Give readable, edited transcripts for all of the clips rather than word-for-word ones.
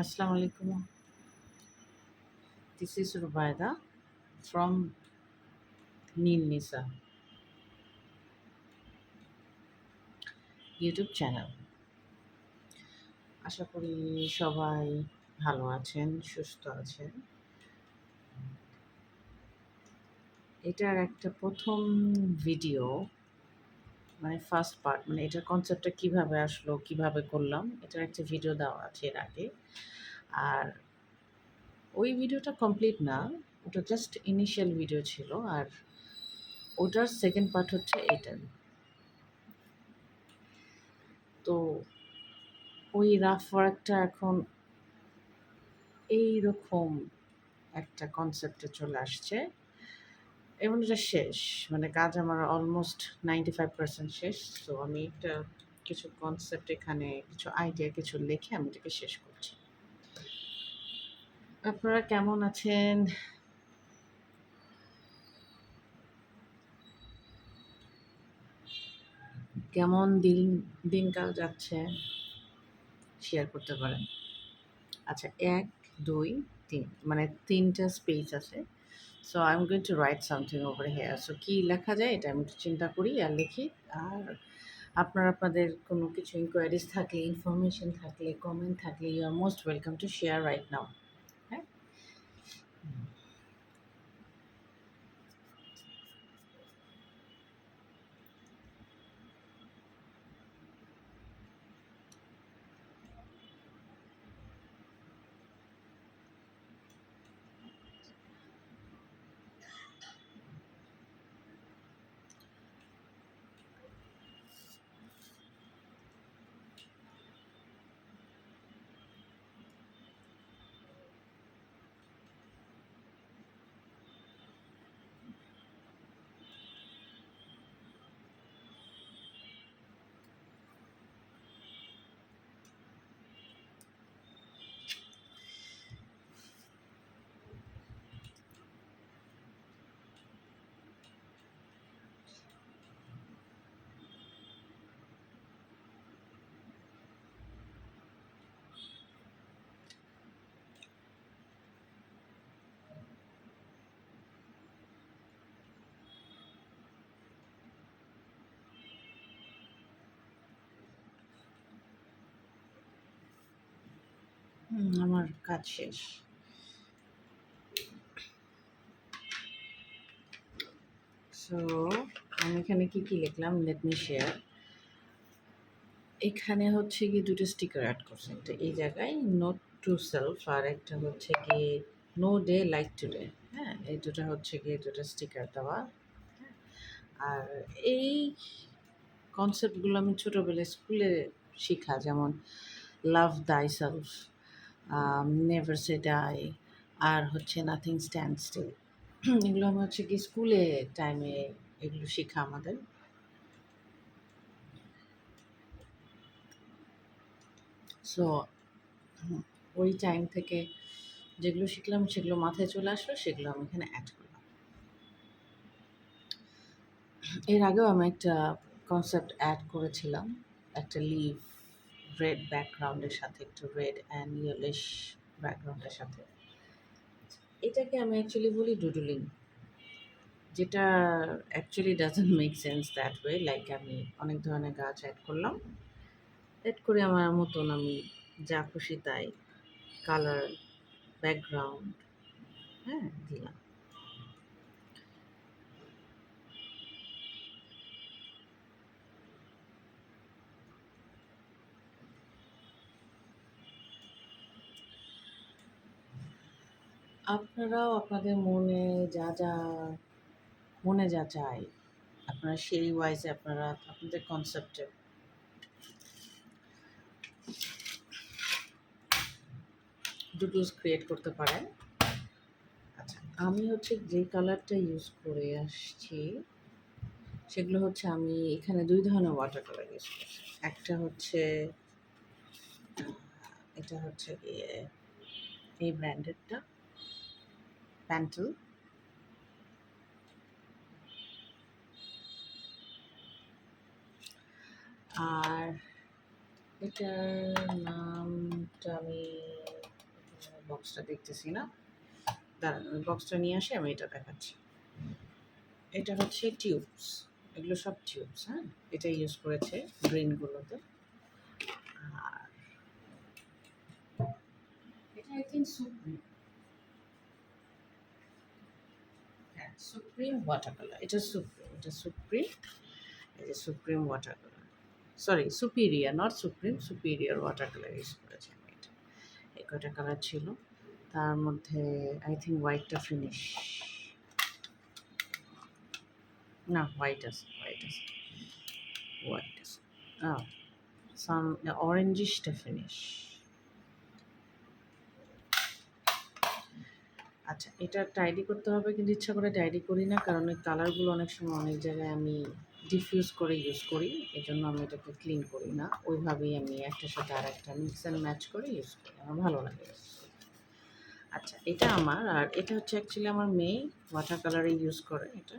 Assalamu alaikum. This is Rubaida from Neel Nisa YouTube channel. আশা করি সবাই ভালো আছেন, সুস্থ আছেন। এটার একটা প্রথম ভিডিও মানে ফার্স্ট পার্ট মানে এটার কনসেপ্টটা কিভাবে আসলো, কিভাবে করলাম, এটার একটা ভিডিও দেওয়া আছে এর আগে। আর ওই ভিডিওটা কমপ্লিট না, ওটা জাস্ট ইনিশিয়াল ভিডিও ছিল। আর ওটার সেকেন্ড পার্ট হচ্ছে এটা। তো ওই রাফ ওয়ার্কটা এখন এইরকম একটা কনসেপ্টে চলে আসছে এবং এটা শেষ। মানে কাজ আমার অলমোস্ট 95% শেষ। সো আমি একটা কিছু কনসেপ্ট এখানে কিছু আইডিয়া কিছু লিখে আমি এটাকে শেষ করছি। আপনারা কেমন আছেন? কেমন দিনকাল যাচ্ছে? শেয়ার করতে পারেন। আচ্ছা ১, ২, ৩ মানে ৩ টা স্পেস আছে। So I am going to right something over here. So কি লেখা যায় এটা আমি একটু চিন্তা করি আর লিখি। আর আপনাদের কোনো কিছু ইনকোয়ারিজ থাকলে, ইনফরমেশন থাকলে, কমেন্ট থাকলে you are most welcome to share right now. হ্যাঁ? আমার কাজ শেষ। সো আমি এখানে কি লিখলাম লেট মি শেয়ার। এখানে হচ্ছে গিয়ে ২ টা স্টিকার অ্যাড করছি। একটা এই জায়গায় নোট টু সেলফ আর একটা হচ্ছে গিয়ে নো ডে লাইক টুডে। হ্যাঁ? এই ২ টা হচ্ছে গিয়ে ২ টা স্টিকার দেওয়া। হ্যাঁ? আর এই কনসেপ্টগুলো আমি ছোটবেলায় স্কুলে শিখা যেমন লাভ thyself, নেভার সে ডাই আর হচ্ছে নাথিং স্ট্যান্ড স্টিল। এগুলো আমি হচ্ছে কি স্কুলে টাইমে এগুলো শিখা আমাদের। সো ওই টাইম থেকে যেগুলো শিখলাম সেগুলো মাথায় চলে আসলো, সেগুলো আমি এখানে অ্যাড করলাম। এর আগেও আমি একটা কনসেপ্ট অ্যাড করেছিলাম। একটা লিভ রেড ব্যাকগ্রাউন্ডের সাথে, একটু রেড অ্যান্ড ইয়েলোইশ ব্যাকগ্রাউন্ডের সাথে। এটাকে আমি অ্যাকচুয়ালি বলি ডুডলিং। যেটা actually doesn't make sense that way. Like আমি অনেক ধরনের গাছ অ্যাড করলাম। এড করে আমার মতন আমি যা খুশি তাই কালার, ব্যাকগ্রাউন্ড, হ্যাঁ, দিলাম। আপনারাও আপনাদের মনে যা চায়, আপনারা সেই ওয়াইজে আপনারা আপনাদের কনসেপ্টে ডুডলস ক্রিয়েট করতে পারেন। আচ্ছা, আমি হচ্ছে যে কালারটা ইউজ করে আসছি সেগুলো হচ্ছে আমি এখানে ২ ধরনের ওয়াটার কালার ইউজ করছি। একটা হচ্ছে এটা হচ্ছে গিয়ে এই ব্র্যান্ডেরটা প্যান্টেল। আর এটার নামটা আমি বক্সটা দেখতেছি না, দাঁড়ান আমি বক্সটা নিয়ে আসি, আমি এটা দেখাচ্ছি। এটা হচ্ছে টিউবস, এগুলো সব টিউবস, হ্যাঁ, এটা ইউজ করেছে গ্রিনগুলোতে। আর এটা আই থিঙ্ক সুপ্রিম, হ্যাঁ সুপ্রিম ওয়াটার কালার, এটা সুপ্রিম, এই যে supreme water colour, sorry superior, not supreme, superior water colour use করেছি আমি এটা। এই কয়টা কালার ছিল, তার মধ্যে আই থিঙ্ক হোয়াইটটা ফিনিশ, না হোয়াইট আছে, হোয়াইট আছে, সাম অরেঞ্জিশটা ফিনিশ। আচ্ছা, এটা টাইডি করতে হবে, কিন্তু ইচ্ছা করে টাইডি করি না, কারণ ওই কালারগুলো অনেক সময় অনেক জায়গায় আমি ডিফিউজ করে ইউজ করি, এই জন্য আমি এটাকে ক্লিন করি না, ওইভাবেই আমি একটার সাথে আর একটা মিক্স অ্যান্ড ম্যাচ করে ইউজ করি, আমার ভালো লাগে। আচ্ছা, এটা আমার, আর এটা হচ্ছে অ্যাকচুয়ালি আমার মেয়ে ওয়াটার কালারে ইউজ করে এটা।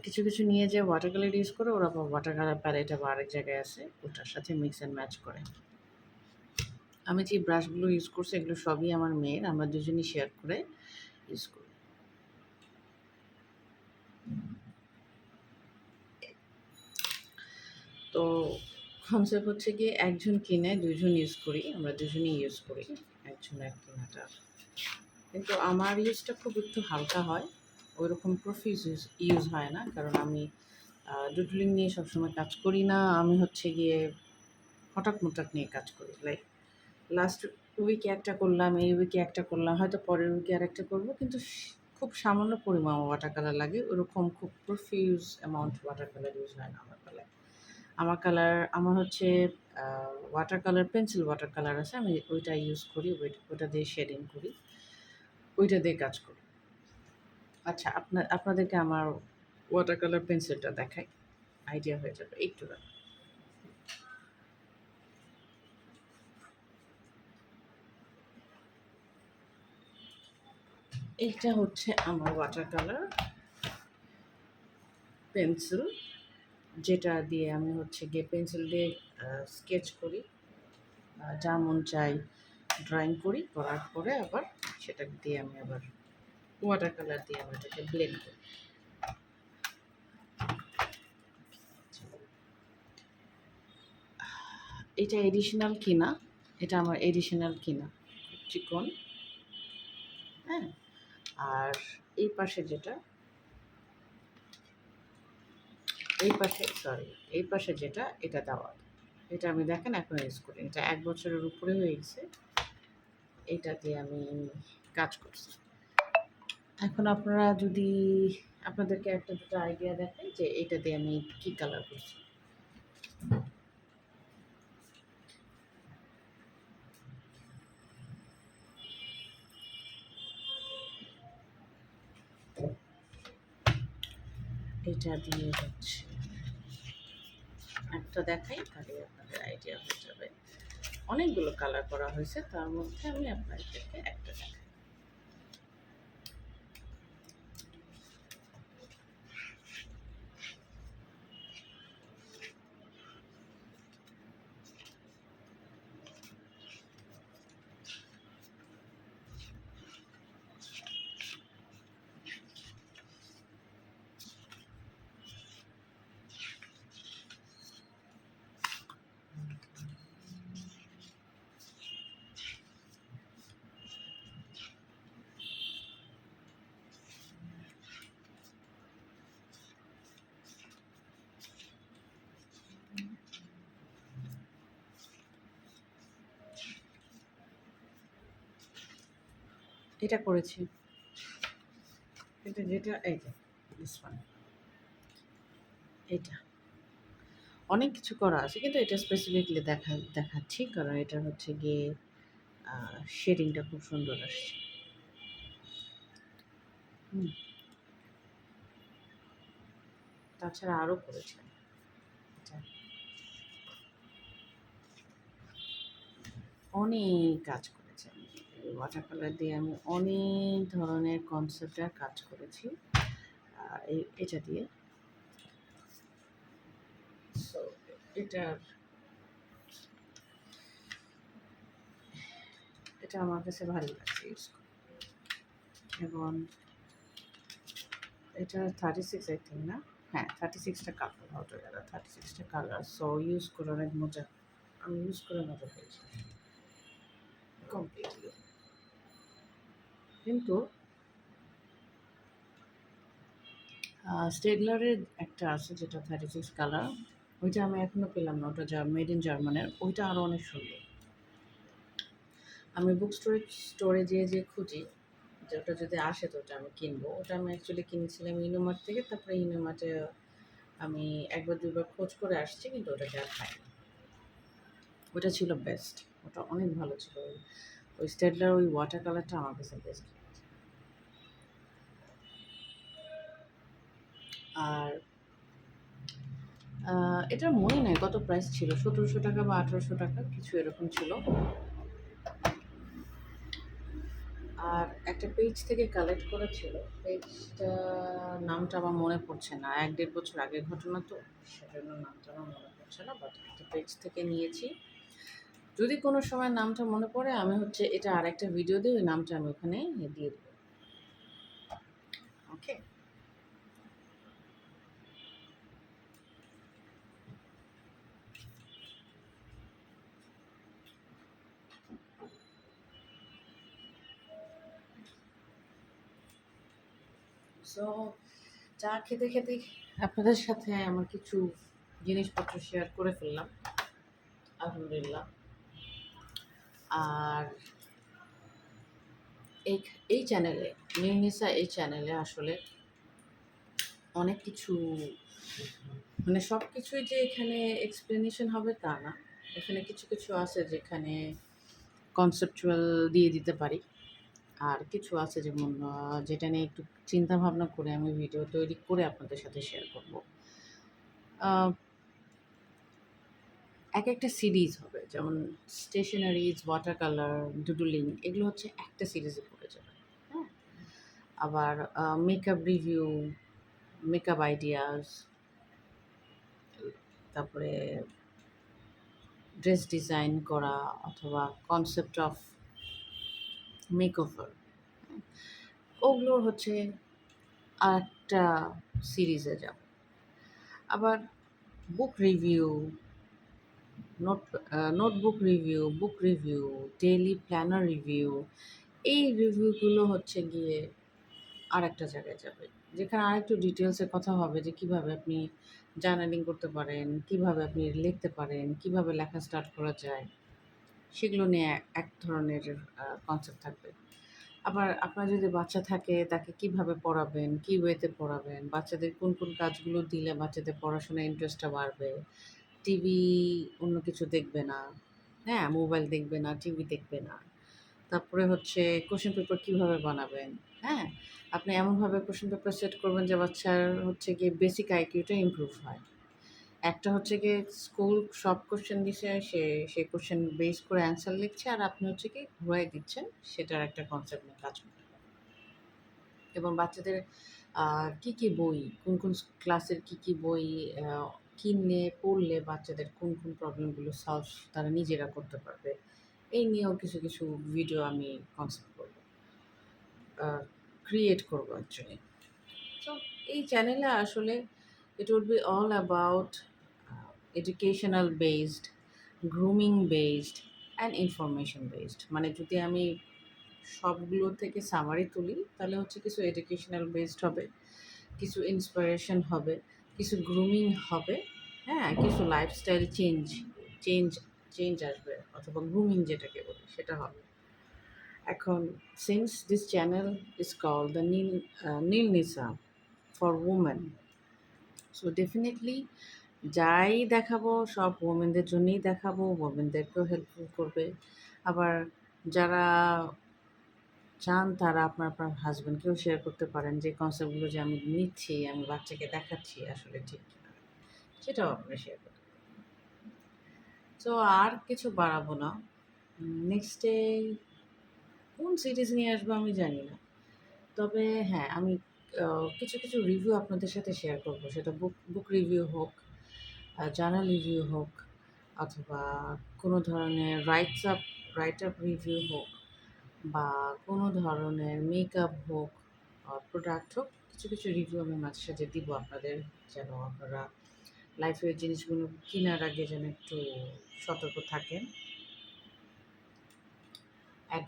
কিছু কিছু নিয়ে যে ওয়াটার কালার ইউজ করে, ওরা ওয়াটার কালার প্যালেট আবার আরেক জায়গায় আছে, ওটার সাথে মিক্স অ্যান্ড ম্যাচ করে। আমি যে ব্রাশগুলো ইউজ করছি এগুলো সবই আমার মেয়ের, আমরা দুজনই শেয়ার করে ইউজ করি। তো কনসেপ্ট হচ্ছে গিয়ে একজন কিনে দুইজন ইউজ করি, আমরা দুজনেই ইউজ করি একজনের কেনাটা, কিন্তু আমার ইউজটা খুব একটু হালকা হয়, ওইরকম প্রফিউজ ইউজ হয় না, কারণ আমি ডুডলিং নিয়ে সবসময় কাজ করি না, আমি হচ্ছে গিয়ে হঠাৎ মোটাৎ নিয়ে কাজ করি, লাইক লাস্ট উইকে একটা করলাম, এই উইকে একটা করলাম, হয়তো পরের উইকে আর একটা করবো, কিন্তু খুব সামান্য পরিমাণ ওয়াটার কালার লাগে, ওরকম খুব profuse amount water colour use হয় না আমার কালার। আমার হচ্ছে water colour, pencil water colour আছে, আমি ওইটা ইউজ করি, ওইটা দিয়ে শেডিং করি, ওইটা দিয়ে কাজ করি। আচ্ছা, আপনাদেরকে আমার ওয়াটার কালার পেন্সিলটা দেখাই, আইডিয়া হয়ে যাবে একটু। এইটা হচ্ছে আমার ওয়াটার কালার পেন্সিল, যেটা দিয়ে আমি হচ্ছে গিয়ে পেন্সিল দিয়ে স্কেচ করি, যা মন চাই ড্রয়িং করি, করার পরে আবার সেটা দিয়ে আমি আবার ওয়াটার কালার দিয়ে আমি এটাকে ব্লেন্ড করি। এটা এডিশনাল কিনা, এটা আমার এডিশনাল কিনা, চিকন, হ্যাঁ। আর এই পাশে যেটা, এই পাশে যেটা, এটা দেওয়া, এটা আমি দেখেন এখন ইউজ করি, এটা 1 বছরের উপরে হয়ে গেছে, এটা দিয়ে আমি কাজ করছি। এখন আপনারা যদি, আপনাদেরকে একটা দুটো আইডিয়া দেখাই যে এটা দিয়ে আমি কি কালার করছি। এটা দিয়ে হচ্ছে একটা দেখাই, তাহলে আপনাদের আইডিয়া হয়ে যাবে। অনেকগুলো কালার করা হয়েছে, তার মধ্যে আমি আপনাদেরকে একটা দেখাই। এটা করেছি, এটা যেটা, এই যে দিস ওয়ান, এটা অনেক কিছু করা আছে, কিন্তু এটা স্পেসিফিকলি দেখাচ্ছি কারণ এটা হচ্ছে গিয়ে শেডিংটা খুব সুন্দর আসছে। তাছাড়া আরও করেছি, অনেক কাজ করেছি আমি ওয়াটার কালার দিয়ে, আমি অনেক ধরনের কনসেপ্টের কাজ করেছি এটা দিয়ে। সো এটা এটা আমার কাছে ভালো লাগছে ইউজ করতে। এবং এটা 36 আই থিঙ্ক না? হ্যাঁ, 36টা কালার অলটোগেদার 36টা কালার। সো ইউজ করে অনেক মজা, আমি ইউজ করে মজা পেয়েছি কমপ্লিটলি। কিন্তু স্টেডলারের একটা আছে যেটা 36 কালার, ওইটা আমি এখনো পেলাম না। ওটা যা মেড ইন জার্মানের, ওইটা আরও অনেক সুন্দর। আমি বুক স্টোরে যেয়ে খুঁজি যে ওটা যদি আসে তো ওটা আমি কিনবো। ওটা আমি অ্যাকচুয়ালি কিনেছিলাম ইনোমার্ট থেকে, তারপরে ইনোমার্টে আমি একবার দুবার খোঁজ করে আসছি, কিন্তু ওটাকে আর পাইনি। ওটা ছিল বেস্ট, ওটা অনেক ভালো ছিল। ওই স্টেডলার ওই ওয়াটার কালারটা আমার কাছে বেস্ট। আর এটার মনে নাই কত প্রাইস ছিল, 1700 টাকা বা 1800 টাকা কিছু এরকম ছিল। আর একটা পেজ থেকে কালেক্ট করা ছিল, পেজটা নামটা আমার মনে পড়ছে না, 1-1.5 বছর আগের ঘটনা তো, সেজন্য নামটা আমার মনে পড়ছে না। বাট একটা পেজ থেকে নিয়েছি। যদি কোনো সময় নামটা মনে পড়ে আমি হচ্ছে এটা আরেকটা ভিডিও দিয়ে ওই নামটা আমি ওখানে দিয়ে দেবো। ওকে। সো চা খেতে খেতে আপনাদের সাথে আমার কিছু জিনিসপত্র শেয়ার করে ফেললাম, আলহামদুলিল্লাহ। আর এই এই চ্যানেলে, নির্নিসা এই চ্যানেলে আসলে অনেক কিছু, মানে সব কিছুই যে এখানে এক্সপ্লেনেশন হবে তা না। এখানে কিছু কিছু আছে যেখানে কনসেপচুয়াল দিয়ে দিতে পারি। আর কিছু আছে যেমন যেটা নিয়ে একটু চিন্তা ভাবনা করে আমি ভিডিও তৈরি করে আপনাদের সাথে শেয়ার করব। এক একটা সিরিজ হবে, যেমন স্টেশনারিজ, ওয়াটার কালার, ডুডুলিং, এগুলো হচ্ছে একটা সিরিজে পড়ে যাবে। হ্যাঁ, আবার মেকআপ রিভিউ, মেকআপ আইডিয়াস, তারপরে ড্রেস ডিজাইন করা অথবা কনসেপ্ট অফ মেকওভার, ওগুলোর হচ্ছে আরেকটা সিরিজে যাবে। আবার book review, notebook review, book review, daily planner review, এই রিভিউগুলো হচ্ছে গিয়ে আরেকটা জায়গায় যাবে, যেখানে আরেকটু ডিটেলসে কথা হবে যে কীভাবে আপনি জার্নালিং করতে পারেন, কীভাবে আপনি লিখতে পারেন, কীভাবে লেখা স্টার্ট করা যায়, সেগুলো নিয়ে এক ধরনের কনসেপ্ট থাকবে। আবার আপনার যদি বাচ্চা থাকে তাকে কিভাবে পড়াবেন, কি ওয়েতে পড়াবেন, বাচ্চাদের কোন কোন কাজগুলো দিলে বাচ্চাদের পড়াশোনায় ইন্টারেস্টটা বাড়বে, টিভি অন্য কিছু দেখবে না, হ্যাঁ, মোবাইল দেখবে না, টিভি দেখবে না। তারপরে হচ্ছে কোশ্চেন পেপার কীভাবে বানাবেন, হ্যাঁ, আপনি এমনভাবে কোশ্চেন পেপার সেট করবেন যে বাচ্চার হচ্ছে গিয়ে বেসিক আইকিউটা ইমপ্রুভ হয়। একটা হচ্ছে গিয়ে স্কুল সব কোশ্চেন দিছে, সেই কোশ্চেন বেস করে অ্যান্সার লিখছে, আর আপনি হচ্ছে কি ঘুরাই দিচ্ছেন, সেটার একটা কনসেপ্ট নিয়ে কাজ করতে হবে। এবং বাচ্চাদের কী কী বই, কোন কোন ক্লাসের কী বই কিনলে পড়লে বাচ্চাদের কোন কোন প্রবলেমগুলো সলভ তারা নিজেরা করতে পারবে, এই নিয়েও কিছু কিছু ভিডিও আমি কনসেপ্ট করব, ক্রিয়েট করবো অ্যাকচুয়ালি। সো এই চ্যানেলে আসলে it would be all about educational based, grooming based and information based। মানে যদি আমি সবগুলো থেকে সামারি তুলি তাহলে হচ্ছে কিছু এডুকেশনাল বেসড হবে, কিছু ইন্সপিরেশন হবে, কিছু গ্রুমিং হবে, হ্যাঁ, কিছু লাইফস্টাইল চেঞ্জ চেঞ্জ আসবে, অথবা গ্রুমিং যেটাকে বলি সেটা হবে। এখন since this channel is called the Neel Nisa for women, so definitely যাই দেখাবো সব ওমেনদের জন্যই দেখাবো, ওমেনদেরকেও হেল্পফুল করবে। আবার যারা চান তারা আপনার হাসব্যান্ডকেও শেয়ার করতে পারেন যে কনসেপ্টগুলো যে আমি নিচ্ছি, আমি বাচ্চাকে দেখাচ্ছি আসলে ঠিক কিনা, সেটাও আপনারা শেয়ার করতে পারেন। সো আর কিছু বাড়াবো না। নেক্সটে কোন সিরিজ নিয়ে আসবো আমি জানি না। তবে হ্যাঁ, আমি কিছু কিছু রিভিউ আপনাদের সাথে শেয়ার করবো, সেটা বুক রিভিউ হোক, জার্নাল রিভিউ হোক, অথবা কোনো ধরনের রাইট আপ রিভিউ হোক, বা কোনো ধরনের মেকআপ হোক, প্রোডাক্ট হোক, কিছু, কিছু রিভিউ আমি মাঝে সাঝে দিব আপনাদের, যেন আপনারা লাইফের জিনিসগুলো কেনার আগে যেন একটু সতর্ক থাকেন। এক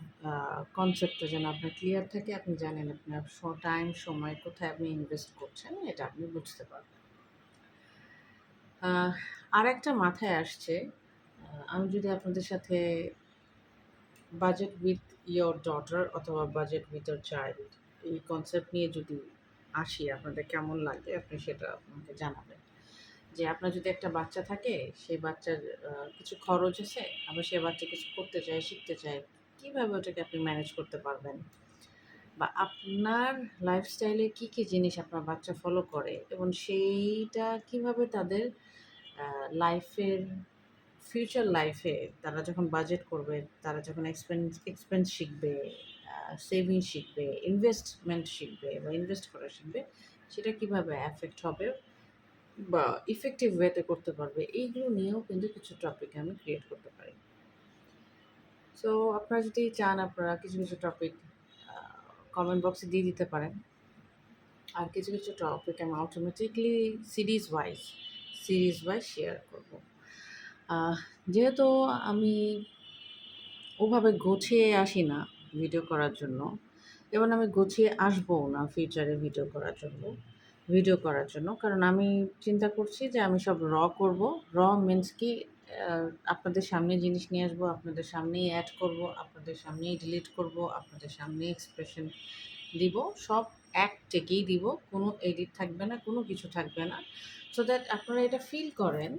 কনসেপ্টটা যেন আপনার ক্লিয়ার থাকে, আপনি জানেন আপনার টাইম, সময় কোথায় আপনি ইনভেস্ট করছেন, এটা আপনি বুঝতে পারবেন। আরেকটা মাথায় আসছে, আমি যদি আপনাদের সাথে বাজেট উইথ ইয়োর ডটার অথবা বাজেট উইথ ইয়োর চাইল্ড এই কনসেপ্ট নিয়ে যদি আসি, আপনাদের কেমন লাগে আপনি সেটা আমাকে জানাবেন। যে আপনার যদি একটা বাচ্চা থাকে, সেই বাচ্চার কিছু খরচ আছে, আবার সে বাচ্চা কিছু করতে চায়, শিখতে চায়, কীভাবে ওটাকে আপনি ম্যানেজ করতে পারবেন? বা আপনার লাইফস্টাইলে কী, কী জিনিস আপনার বাচ্চা ফলো করে এবং সেইটা কীভাবে তাদের লাইফের ফিউচার লাইফে তারা যখন বাজেট করবে, তারা যখন এক্সপেন্স শিখবে, সেভিং শিখবে, ইনভেস্টমেন্ট শিখবে বা ইনভেস্ট করা শিখবে, সেটা কীভাবে অ্যাফেক্ট হবে বা ইফেক্টিভ ওয়েতে করতে পারবে, এইগুলো নিয়েও কিন্তু কিছু টপিক আমি ক্রিয়েট করতে পারি। সো আপনারা যদি চান, আপনারা কিছু, কিছু টপিক কমেন্ট বক্সে দিয়ে দিতে পারেন। আর কিছু, কিছু টপিক আমি অটোমেটিকলি সিরিজ ওয়াইজ শেয়ার করব। যেহেতু আমি ওভাবে গুছিয়ে আসি না ভিডিও করার জন্য, এবং আমি গুছিয়ে আসবও না ফিউচারে ভিডিও করার জন্য, কারণ আমি চিন্তা করছি যে আমি সব করব। মিনস কি, আপনাদের সামনে জিনিস নিয়ে আসবো, আপনাদের সামনেই অ্যাড করব, আপনাদের সামনেই ডিলিট করব, আপনাদের সামনেই এক্সপ্রেশন দিব, সব এক টেকেই দিব, কোনো এডিট থাকবে না, কোনো কিছু থাকবে না, সো দ্যাট আপনারা এটা ফিল করেন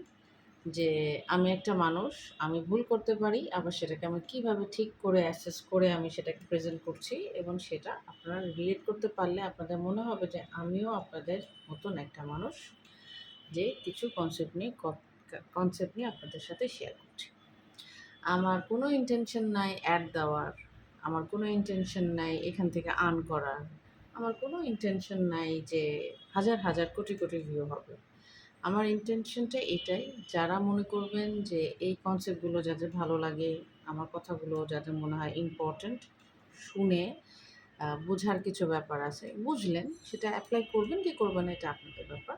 যে আমি একটা মানুষ, আমি ভুল করতে পারি, আবার সেটাকে আমি কীভাবে ঠিক করে অ্যাসেস করে আমি সেটাকে প্রেজেন্ট করছি, এবং সেটা আপনারা রিলেট করতে পারলে আপনাদের মনে হবে যে আমিও আপনাদের মতন একটা মানুষ, যে কিছু কনসেপ্ট নিয়ে আপনাদের সাথে শেয়ার করছি। আমার কোনো ইনটেনশন নাই অ্যাড দেওয়ার, আমার কোনো ইনটেনশন নাই এখান থেকে আর্ন করার, আমার কোনো ইনটেনশন নাই যে হাজার, হাজার, কোটি, কোটি ভিউ হবে। আমার ইনটেনশনটা এটাই, যারা মনে করবেন যে এই কনসেপ্টগুলো যাদের ভালো লাগে, আমার কথাগুলো যাদের মনে হয় ইম্পর্ট্যান্ট, শুনে বোঝার কিছু ব্যাপার আছে, বুঝলেন, সেটা এপ্লাই করবেন কি করবেন না এটা আপনাদের ব্যাপার।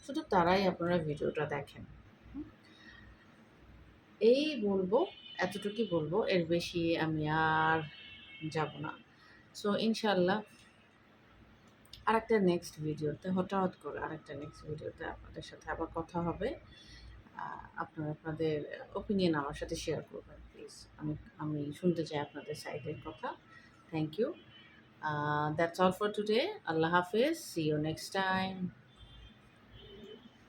শুধু তারাই আপনারা ভিডিওটা দেখেন। হুম? এই বলবো, এতটুকুই বলবো, এর বেশি আমি আর যাব না। সো ইনশাআল্লাহ হঠাৎ করে আরেকটা নেক্সট ভিডিওতে আপনাদের সাথে আবার কথা হবে। আপনারা আপনাদের ওপিনিয়ন আমার সাথে শেয়ার করবেন প্লিজ। আমি আমি শুনতে চাই আপনাদের সাইডের কথা। Thank you. That's all for today. আল্লাহ হাফেজ। See you next time.